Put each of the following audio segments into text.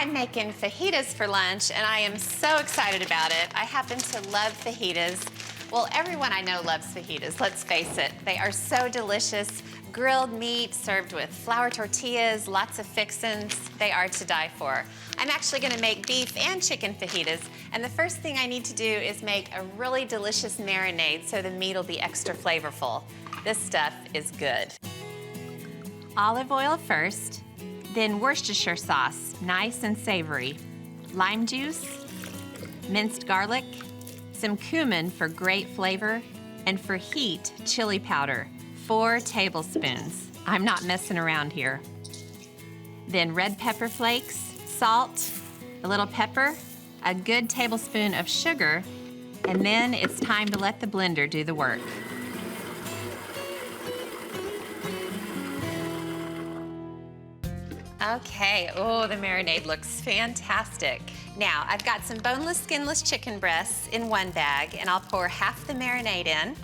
I'm making fajitas for lunch, and I am so excited about it. I happen to love fajitas. Well, everyone I know loves fajitas, let's face it. They are so delicious. Grilled meat served with flour tortillas, lots of fixins. They are to die for. I'm actually gonna make beef and chicken fajitas, and the first thing I need to do is make a really delicious marinade so the meat will be extra flavorful. This stuff is good. Olive oil first, then Worcestershire sauce, nice and savory. Lime juice, minced garlic, some cumin for great flavor, and for heat, chili powder, 4 tablespoons. I'm not messing around here. Then red pepper flakes, salt, a little pepper, a good tablespoon of sugar, and then it's time to let the blender do the work. Okay, oh, the marinade looks fantastic. Now, I've got some boneless, skinless chicken breasts in one bag, and I'll pour half the marinade in.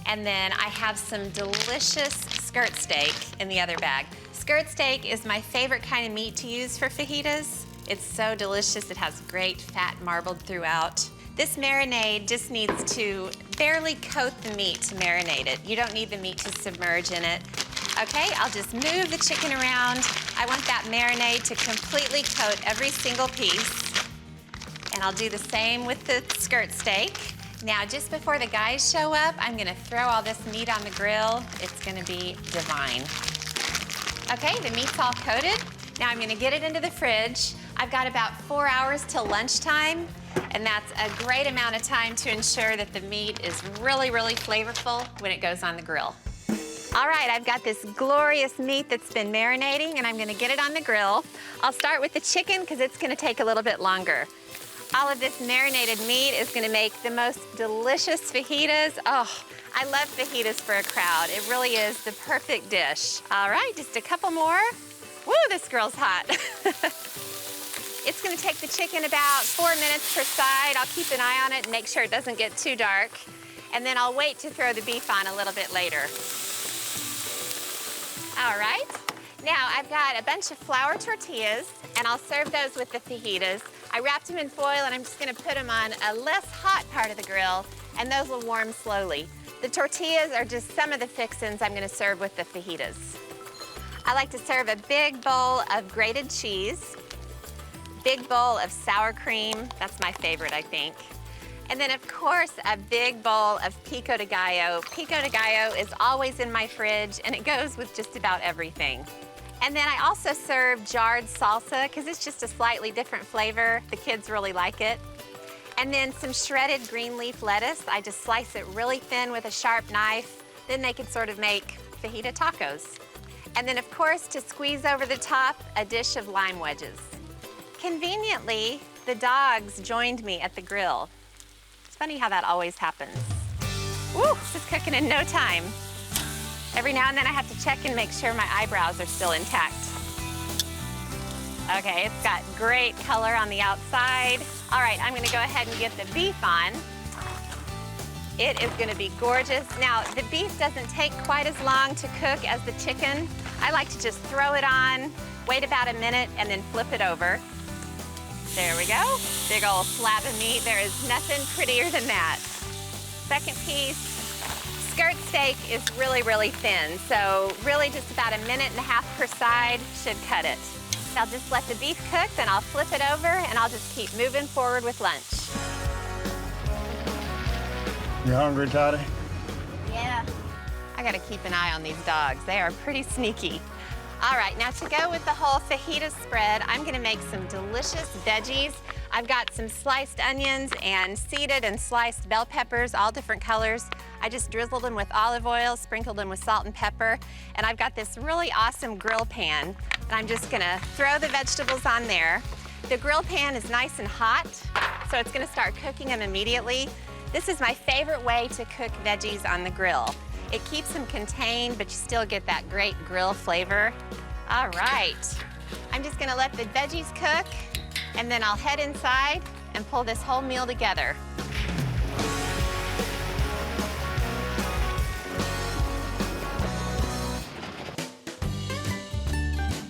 And then I have some delicious skirt steak in the other bag. Skirt steak is my favorite kind of meat to use for fajitas. It's so delicious, it has great fat marbled throughout. This marinade just needs to barely coat the meat to marinate it. You don't need the meat to submerge in it. Okay, I'll just move the chicken around. I want that marinade to completely coat every single piece. And I'll do the same with the skirt steak. Now, just before the guys show up, I'm gonna throw all this meat on the grill. It's gonna be divine. Okay, the meat's all coated. Now I'm gonna get it into the fridge. I've got about 4 hours till lunchtime, and that's a great amount of time to ensure that the meat is really, really flavorful when it goes on the grill. All right, I've got this glorious meat that's been marinating, and I'm gonna get it on the grill. I'll start with the chicken because it's gonna take a little bit longer. All of this marinated meat is gonna make the most delicious fajitas. Oh, I love fajitas for a crowd. It really is the perfect dish. All right, just a couple more. Woo, this girl's hot. It's gonna take the chicken about 4 minutes per side. I'll keep an eye on it and make sure it doesn't get too dark. And then I'll wait to throw the beef on a little bit later. All right, now I've got a bunch of flour tortillas, and I'll serve those with the fajitas. I wrapped them in foil, and I'm just gonna put them on a less hot part of the grill, and those will warm slowly. The tortillas are just some of the fixins I'm gonna serve with the fajitas. I like to serve a big bowl of grated cheese, big bowl of sour cream, that's my favorite, I think. And then, of course, a big bowl of pico de gallo. Pico de gallo is always in my fridge, and it goes with just about everything. And then I also serve jarred salsa, because it's just a slightly different flavor. The kids really like it. And then some shredded green leaf lettuce. I just slice it really thin with a sharp knife. Then they can sort of make fajita tacos. And then, of course, to squeeze over the top, a dish of lime wedges. Conveniently, the dogs joined me at the grill. Funny how that always happens. Woo, this is cooking in no time. Every now and then I have to check and make sure my eyebrows are still intact. Okay, it's got great color on the outside. All right, I'm gonna go ahead and get the beef on. It is gonna be gorgeous. Now, the beef doesn't take quite as long to cook as the chicken. I like to just throw it on, wait about a minute, and then flip it over. There we go. Big old slab of meat. There is nothing prettier than that. Second piece. Skirt steak is really, really thin, so really just about 1.5 minutes per side should cut it. I'll just let the beef cook, then I'll flip it over, and I'll just keep moving forward with lunch. You hungry, Toddy? Yeah. I gotta keep an eye on these dogs. They are pretty sneaky. All right, now to go with the whole fajita spread, I'm gonna make some delicious veggies. I've got some sliced onions and seeded and sliced bell peppers, all different colors. I just drizzled them with olive oil, sprinkled them with salt and pepper, and I've got this really awesome grill pan, and I'm just gonna throw the vegetables on there. The grill pan is nice and hot, so it's gonna start cooking them immediately. This is my favorite way to cook veggies on the grill. It keeps them contained, but you still get that great grill flavor. All right, I'm just gonna let the veggies cook, and then I'll head inside and pull this whole meal together.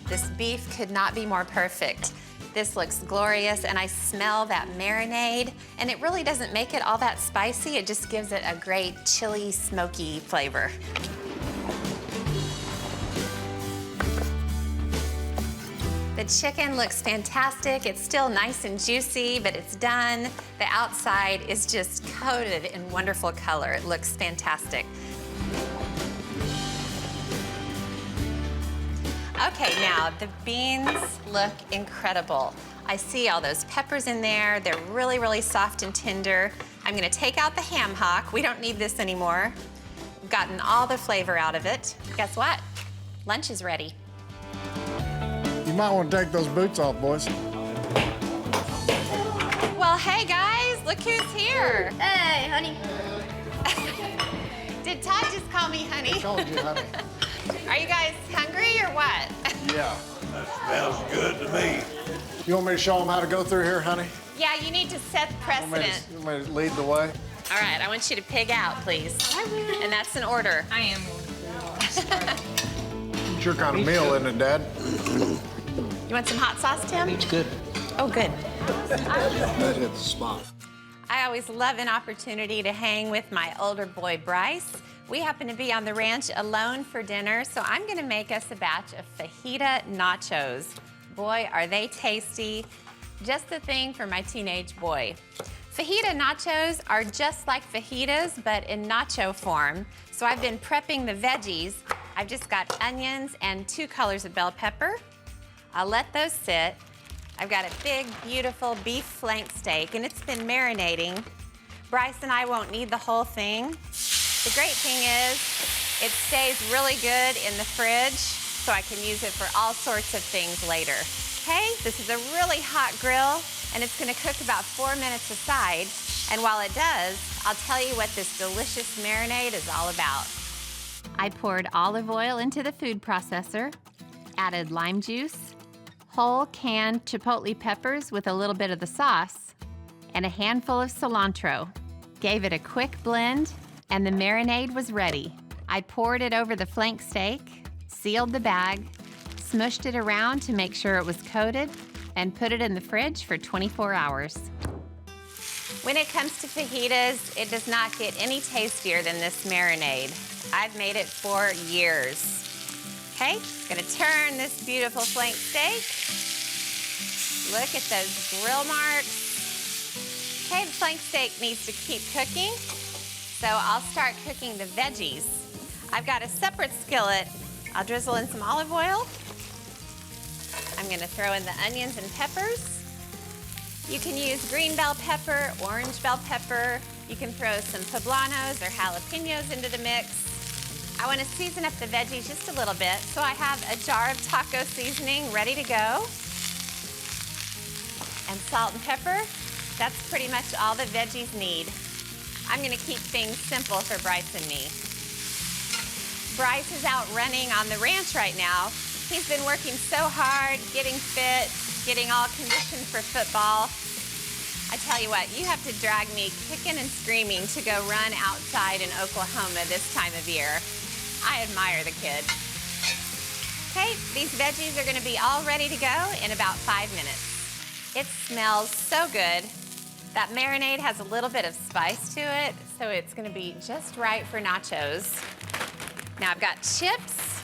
This beef could not be more perfect. This looks glorious, and I smell that marinade, and it really doesn't make it all that spicy. It just gives it a great chili, smoky flavor. The chicken looks fantastic. It's still nice and juicy, but it's done. The outside is just coated in wonderful color. It looks fantastic. Okay, now the beans look incredible. I see all those peppers in there. They're really, really soft and tender. I'm gonna take out the ham hock. We don't need this anymore. We've gotten all the flavor out of it. Guess what? Lunch is ready. You might want to take those boots off, boys. Well, hey guys, look who's here. Hey, honey. Did Todd just call me honey? I told you, honey. Are you guys hungry or what? Yeah. Smells good to me. You want me to show them how to go through here, honey? Yeah, you need to set You precedent. want me to lead the way? All right, I want you to pig out, please. And that's an order. I am. It's your kind of meal, isn't it, Dad? You want some hot sauce, Tim? It's good. Oh, good. That hit the spot. I always love an opportunity to hang with my older boy, Bryce. We happen to be on the ranch alone for dinner, so I'm gonna make us a batch of fajita nachos. Boy, are they tasty. Just the thing for my teenage boy. Fajita nachos are just like fajitas, but in nacho form. So I've been prepping the veggies. I've just got onions and 2 colors of bell pepper. I'll let those sit. I've got a big, beautiful beef flank steak, and it's been marinating. Bryce and I won't need the whole thing. The great thing is, it stays really good in the fridge, so I can use it for all sorts of things later. Okay, this is a really hot grill, and it's gonna cook about 4 minutes aside. And while it does, I'll tell you what this delicious marinade is all about. I poured olive oil into the food processor, added lime juice, whole canned chipotle peppers with a little bit of the sauce, and a handful of cilantro. Gave it a quick blend, and the marinade was ready. I poured it over the flank steak, sealed the bag, smushed it around to make sure it was coated, and put it in the fridge for 24 hours. When it comes to fajitas, it does not get any tastier than this marinade. I've made it for years. Okay, gonna turn this beautiful flank steak. Look at those grill marks. Okay, the flank steak needs to keep cooking, so I'll start cooking the veggies. I've got a separate skillet. I'll drizzle in some olive oil. I'm gonna throw in the onions and peppers. You can use green bell pepper, orange bell pepper. You can throw some poblanos or jalapenos into the mix. I want to season up the veggies just a little bit, so I have a jar of taco seasoning ready to go. And salt and pepper. That's pretty much all the veggies need. I'm going to keep things simple for Bryce and me. Bryce is out running on the ranch right now. He's been working so hard, getting fit, getting all conditioned for football. I tell you what, you have to drag me kicking and screaming to go run outside in Oklahoma this time of year. I admire the kid. Okay, these veggies are gonna be all ready to go in about 5 minutes. It smells so good. That marinade has a little bit of spice to it, so it's gonna be just right for nachos. Now I've got chips.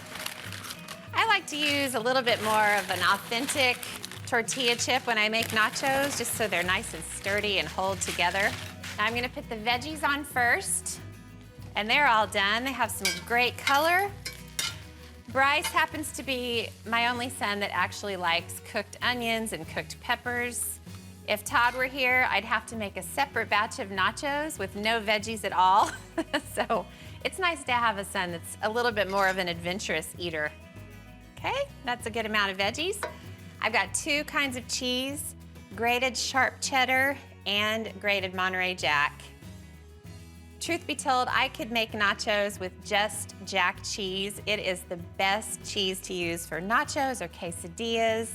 I like to use a little bit more of an authentic tortilla chip when I make nachos, just so they're nice and sturdy and hold together. Now I'm gonna put the veggies on first, and they're all done. They have some great color. Bryce happens to be my only son that actually likes cooked onions and cooked peppers. If Todd were here, I'd have to make a separate batch of nachos with no veggies at all. So it's nice to have a son that's a little bit more of an adventurous eater. Okay, that's a good amount of veggies. I've got 2 kinds of cheese, grated sharp cheddar and grated Monterey Jack. Truth be told, I could make nachos with just Jack cheese. It is the best cheese to use for nachos or quesadillas,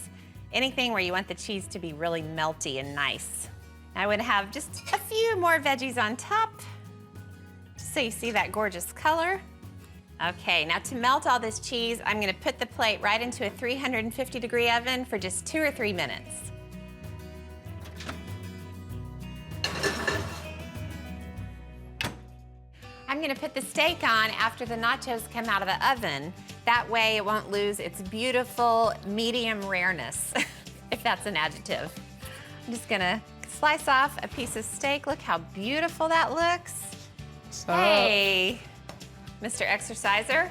anything where you want the cheese to be really melty and nice. I would have just a few more veggies on top, just so you see that gorgeous color. Okay, now to melt all this cheese, I'm gonna put the plate right into a 350-degree oven for just 2 or 3 minutes. gonna put the steak on after the nachos come out of the oven. That way it won't lose its beautiful medium rareness, if that's an adjective. I'm just gonna slice off a piece of steak. Look how beautiful that looks. Hey, Mr. Exerciser.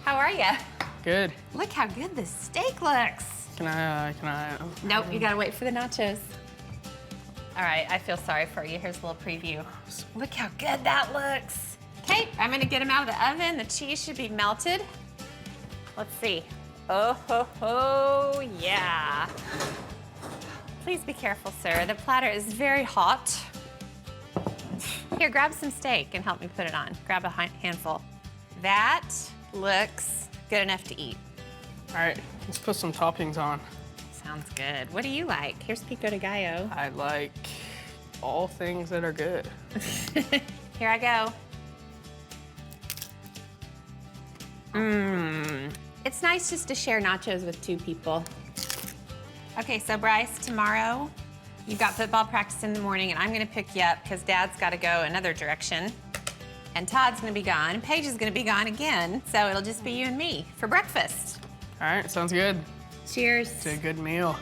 How are you? Good. Look how good this steak looks. Can I? Nope, you gotta wait for the nachos. All right, I feel sorry for you. Here's a little preview. Look how good that looks. Okay, I'm gonna get them out of the oven. The cheese should be melted. Let's see. Oh, ho, ho, yeah. Please be careful, sir. The platter is very hot. Here, grab some steak and help me put it on. Grab a handful. That looks good enough to eat. All right, let's put some toppings on. Sounds good. What do you like? Here's pico de gallo. I like all things that are good. Here I go. It's nice just to share nachos with two people. Okay, so Bryce, tomorrow you've got football practice in the morning and I'm gonna pick you up because Dad's gotta go another direction. And Todd's gonna be gone, and Paige is gonna be gone again, so it'll just be you and me for breakfast. All right, sounds good. Cheers. It's a good meal.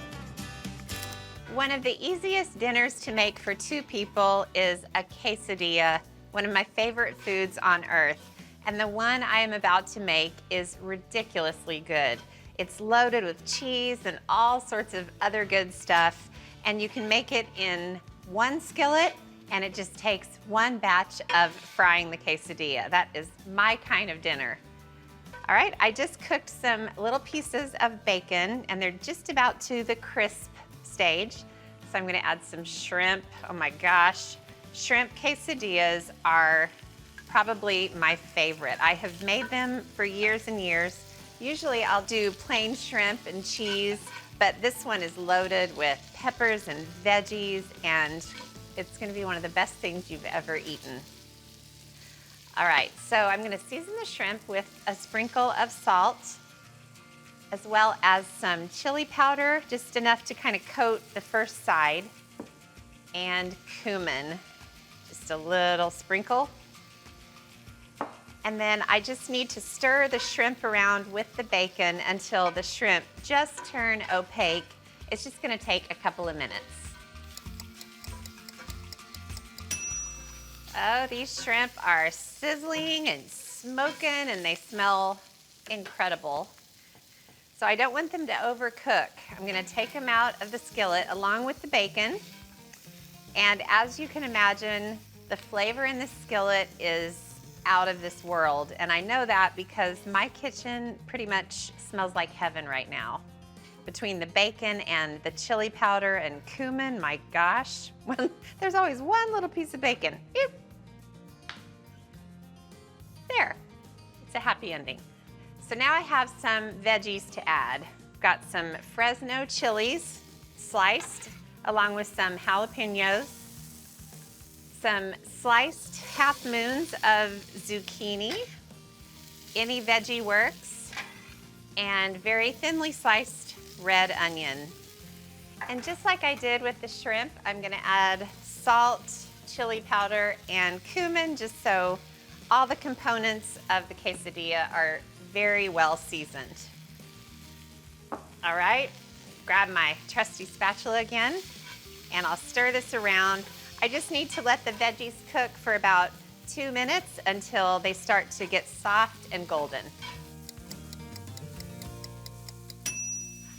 One of the easiest dinners to make for two people is a quesadilla, one of my favorite foods on earth. And the one I am about to make is ridiculously good. It's loaded with cheese and all sorts of other good stuff. And you can make it in one skillet, and it just takes one batch of frying the quesadilla. That is my kind of dinner. All right, I just cooked some little pieces of bacon, and they're just about to the crisp stage. So I'm gonna add some shrimp. Oh my gosh, shrimp quesadillas are probably my favorite. I have made them for years and years. Usually I'll do plain shrimp and cheese, but this one is loaded with peppers and veggies, and it's gonna be one of the best things you've ever eaten. All right, so I'm gonna season the shrimp with a sprinkle of salt, as well as some chili powder, just enough to kind of coat the first side, and cumin, just a little sprinkle. And then I just need to stir the shrimp around with the bacon until the shrimp just turn opaque. It's just gonna take a couple of minutes. Oh, these shrimp are sizzling and smoking, and they smell incredible. So I don't want them to overcook. I'm gonna take them out of the skillet along with the bacon. And as you can imagine, the flavor in this skillet is out of this world. And I know that because my kitchen pretty much smells like heaven right now. Between the bacon and the chili powder and cumin, my gosh. There's always one little piece of bacon. Eep. There, it's a happy ending. So now I have some veggies to add. I've got some Fresno chilies sliced, along with some jalapenos, some sliced half moons of zucchini, any veggie works, and very thinly sliced red onion. And just like I did with the shrimp, I'm gonna add salt, chili powder, and cumin, just so all the components of the quesadilla are very well seasoned. All right, grab my trusty spatula again, and I'll stir this around. I just need to let the veggies cook for about 2 minutes until they start to get soft and golden.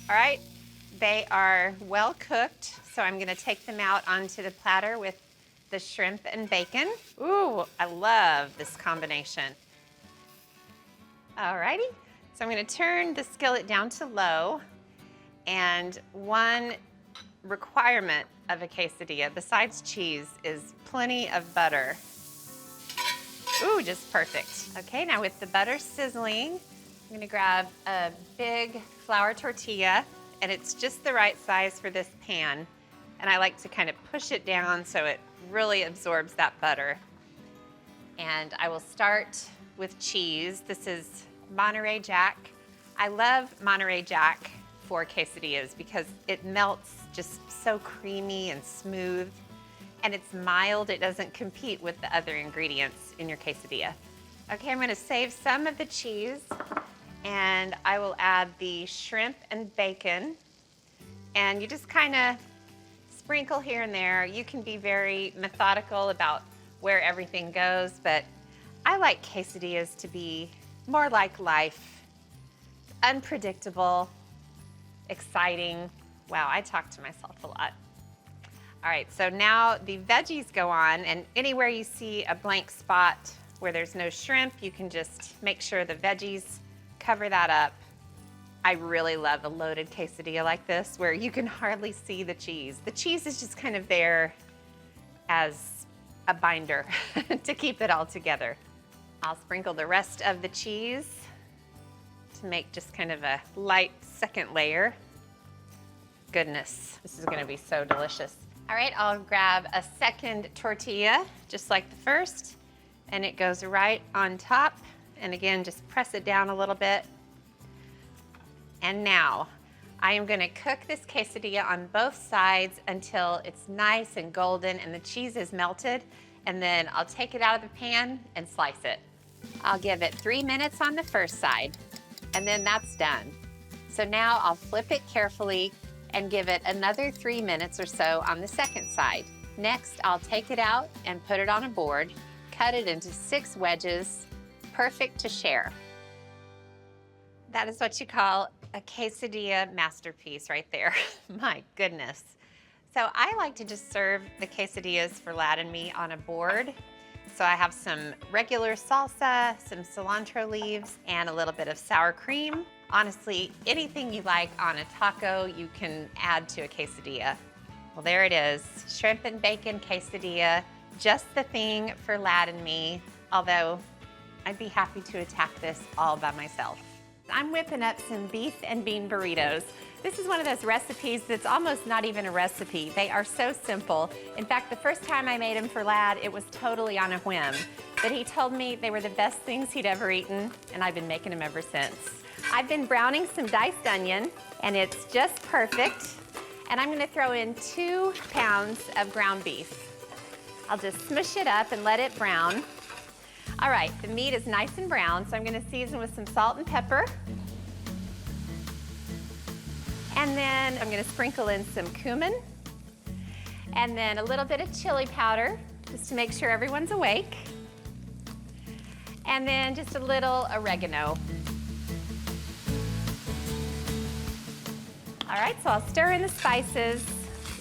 All right, they are well cooked, so I'm gonna take them out onto the platter with the shrimp and bacon. Ooh, I love this combination. All righty, so I'm gonna turn the skillet down to low, and one requirement of a quesadilla, besides cheese, is plenty of butter. Ooh, just perfect. Okay, now with the butter sizzling, I'm gonna grab a big flour tortilla, and it's just the right size for this pan. And I like to kind of push it down so it really absorbs that butter. And I will start with cheese. This is Monterey Jack. I love Monterey Jack for quesadillas because it melts just so creamy and smooth. and it's mild. It doesn't compete with the other ingredients in your quesadilla. Okay, I'm gonna save some of the cheese, and I will add the shrimp and bacon. And you just kind of sprinkle here and there. You can be very methodical about where everything goes, but I like quesadillas to be more like life. Unpredictable, exciting. Wow, I talk to myself a lot. All right, so now the veggies go on, and anywhere you see a blank spot where there's no shrimp, you can just make sure the veggies cover that up. I really love a loaded quesadilla like this where you can hardly see the cheese. The cheese is just kind of there as a binder to keep it all together. I'll sprinkle the rest of the cheese to make just kind of a light second layer. Goodness, this is gonna be so delicious. All right, I'll grab a second tortilla, just like the first, and it goes right on top. And again, just press it down a little bit. And now, I am gonna cook this quesadilla on both sides until it's nice and golden and the cheese is melted, and then I'll take it out of the pan and slice it. I'll give it 3 minutes on the first side, and then that's done. So now I'll flip it carefully and give it another 3 minutes or so on the second side. Next, I'll take it out and put it on a board, cut it into 6 wedges, perfect to share. That is what you call a quesadilla masterpiece right there. My goodness. So I like to just serve the quesadillas for Lad and me on a board. So I have some regular salsa, some cilantro leaves, and a little bit of sour cream. Honestly, anything you like on a taco, you can add to a quesadilla. Well, there it is, shrimp and bacon quesadilla, just the thing for Lad and me, although I'd be happy to attack this all by myself. I'm whipping up some beef and bean burritos. This is one of those recipes that's almost not even a recipe. They are so simple. In fact, the first time I made them for Lad, it was totally on a whim. But he told me they were the best things he'd ever eaten, and I've been making them ever since. I've been browning some diced onion, and it's just perfect. And I'm gonna throw in 2 pounds of ground beef. I'll just smush it up and let it brown. All right, the meat is nice and brown, so I'm gonna season with some salt and pepper. And then I'm gonna sprinkle in some cumin, and then a little bit of chili powder, just to make sure everyone's awake. And then just a little oregano. All right, so I'll stir in the spices.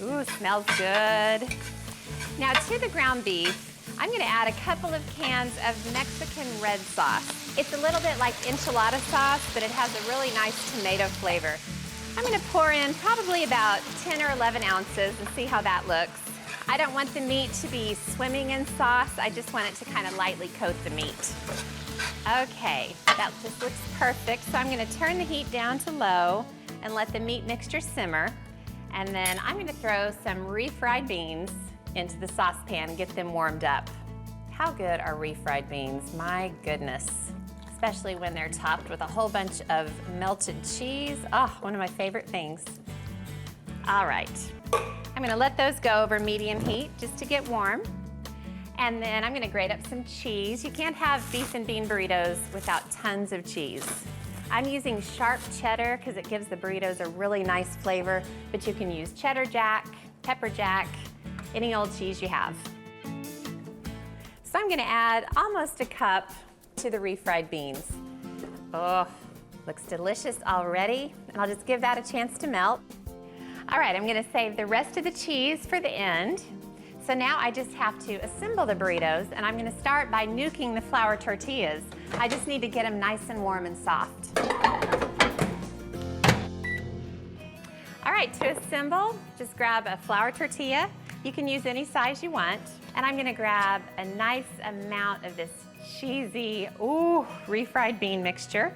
Ooh, smells good. Now to the ground beef, I'm gonna add a couple of cans of Mexican red sauce. It's a little bit like enchilada sauce, but it has a really nice tomato flavor. I'm gonna pour in probably about 10 or 11 ounces and see how that looks. I don't want the meat to be swimming in sauce. I just want it to kind of lightly coat the meat. Okay, that just looks perfect. So I'm gonna turn the heat down to low and let the meat mixture simmer. And then I'm gonna throw some refried beans into the saucepan and get them warmed up. How good are refried beans? My goodness. Especially when they're topped with a whole bunch of melted cheese. Oh, one of my favorite things. All right, I'm gonna let those go over medium heat just to get warm. And then I'm gonna grate up some cheese. You can't have beef and bean burritos without tons of cheese. I'm using sharp cheddar because it gives the burritos a really nice flavor, but you can use cheddar jack, pepper jack, any old cheese you have. So I'm gonna add almost a cup to the refried beans. Oh, looks delicious already. And I'll just give that a chance to melt. All right, I'm gonna save the rest of the cheese for the end. So now I just have to assemble the burritos, and I'm gonna start by nuking the flour tortillas. I just need to get them nice and warm and soft. All right, to assemble, just grab a flour tortilla. You can use any size you want. And I'm gonna grab a nice amount of this cheesy, ooh, refried bean mixture.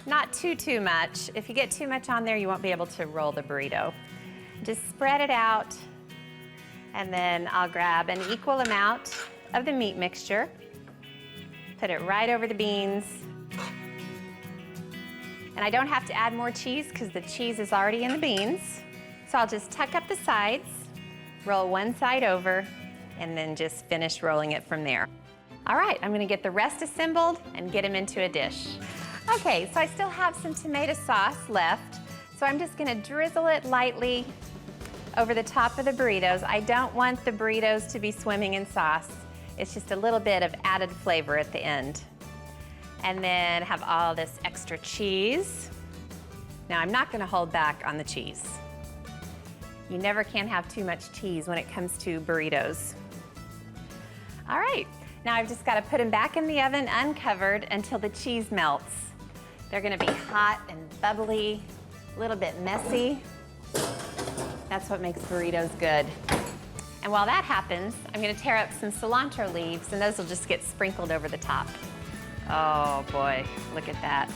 Not too much. If you get too much on there, you won't be able to roll the burrito. Just spread it out, and then I'll grab an equal amount of the meat mixture, put it right over the beans. And I don't have to add more cheese because the cheese is already in the beans. So I'll just tuck up the sides, Roll one side over, and then just finish rolling it from there. All right, I'm gonna get the rest assembled and get them into a dish. Okay, so I still have some tomato sauce left, so I'm just gonna drizzle it lightly over the top of the burritos. I don't want the burritos to be swimming in sauce. It's just a little bit of added flavor at the end. And then have all this extra cheese. Now, I'm not gonna hold back on the cheese. You never can have too much cheese when it comes to burritos. All right, now I've just gotta put them back in the oven uncovered until the cheese melts. They're gonna be hot and bubbly, a little bit messy. That's what makes burritos good. And while that happens, I'm gonna tear up some cilantro leaves, and those will just get sprinkled over the top. Oh boy, look at that.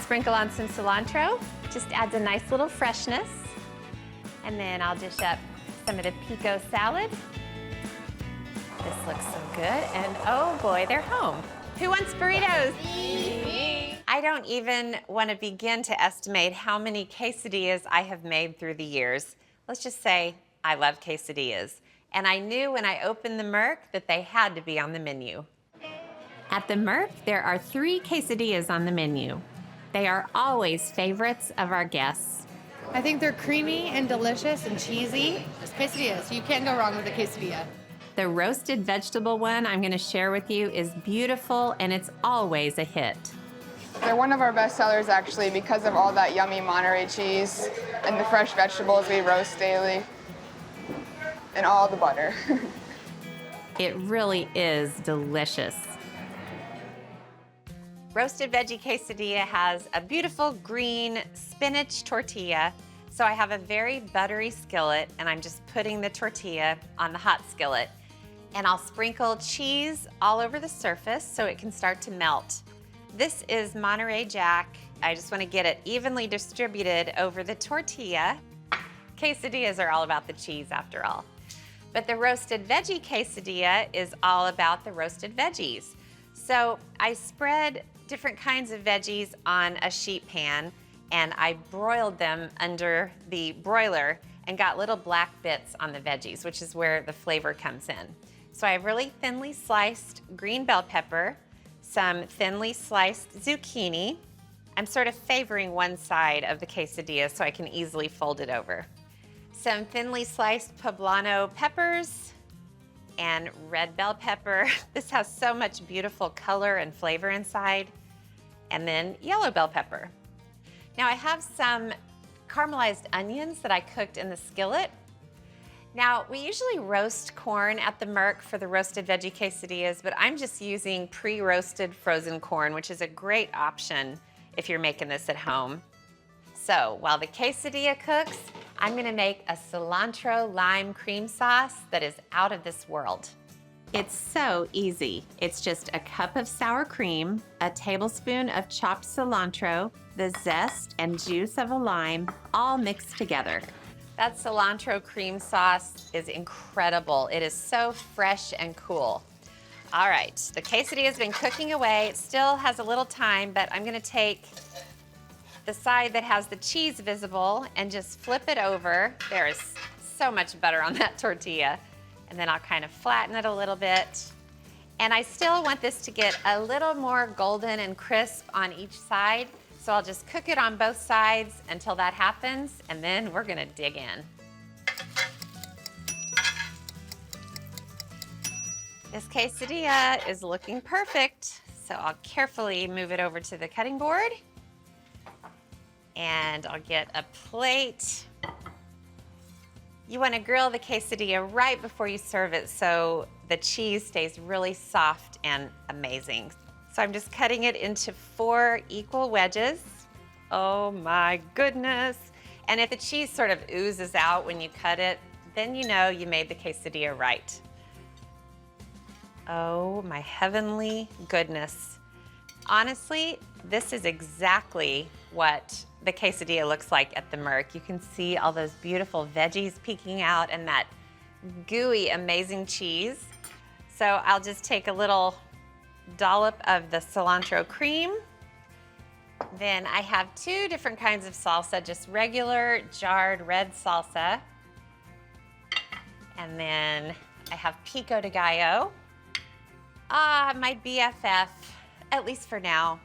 Sprinkle on some cilantro, just adds a nice little freshness. And then I'll dish up some of the pico salad. This looks so good, and oh boy, they're home. Who wants burritos? Me. I don't even want to begin to estimate how many quesadillas I have made through the years. Let's just say I love quesadillas. And I knew when I opened the Merc that they had to be on the menu. At the Merc, there are 3 quesadillas on the menu. They are always favorites of our guests. I think they're creamy and delicious and cheesy. Just quesadillas. You can't go wrong with a quesadilla. The roasted vegetable one I'm going to share with you is beautiful, and it's always a hit. They're one of our best sellers, actually, because of all that yummy Monterey cheese and the fresh vegetables we roast daily and all the butter. It really is delicious. Roasted veggie quesadilla has a beautiful green spinach tortilla. So I have a very buttery skillet, and I'm just putting the tortilla on the hot skillet. And I'll sprinkle cheese all over the surface so it can start to melt. This is Monterey Jack. I just want to get it evenly distributed over the tortilla. Quesadillas are all about the cheese after all. But the roasted veggie quesadilla is all about the roasted veggies. So I spread different kinds of veggies on a sheet pan, and I broiled them under the broiler and got little black bits on the veggies, which is where the flavor comes in. So I have really thinly sliced green bell pepper, some thinly sliced zucchini. I'm sort of favoring one side of the quesadilla so I can easily fold it over. Some thinly sliced poblano peppers and red bell pepper. This has so much beautiful color and flavor inside. And then yellow bell pepper. Now I have some caramelized onions that I cooked in the skillet. Now, we usually roast corn at the Merc for the roasted veggie quesadillas, but I'm just using pre-roasted frozen corn, which is a great option if you're making this at home. So while the quesadilla cooks, I'm gonna make a cilantro lime cream sauce that is out of this world. It's so easy. It's just a cup of sour cream, a tablespoon of chopped cilantro, the zest and juice of a lime, all mixed together. That cilantro cream sauce is incredible. It is so fresh and cool. All right, the quesadilla has been cooking away. It still has a little time, but I'm gonna take the side that has the cheese visible and just flip it over. There is so much butter on that tortilla. And then I'll kind of flatten it a little bit. And I still want this to get a little more golden and crisp on each side. So I'll just cook it on both sides until that happens, and then we're gonna dig in. This quesadilla is looking perfect, so I'll carefully move it over to the cutting board. And I'll get a plate. You want to grill the quesadilla right before you serve it so the cheese stays really soft and amazing. So I'm just cutting it into 4 equal wedges. Oh my goodness. And if the cheese sort of oozes out when you cut it, then you know you made the quesadilla right. Oh my heavenly goodness. Honestly, this is exactly what the quesadilla looks like at the Merc. You can see all those beautiful veggies peeking out and that gooey, amazing cheese. So I'll just take a little dollop of the cilantro cream. Then I have 2 different kinds of salsa, just regular jarred red salsa. And then I have pico de gallo. Ah, my BFF, at least for now.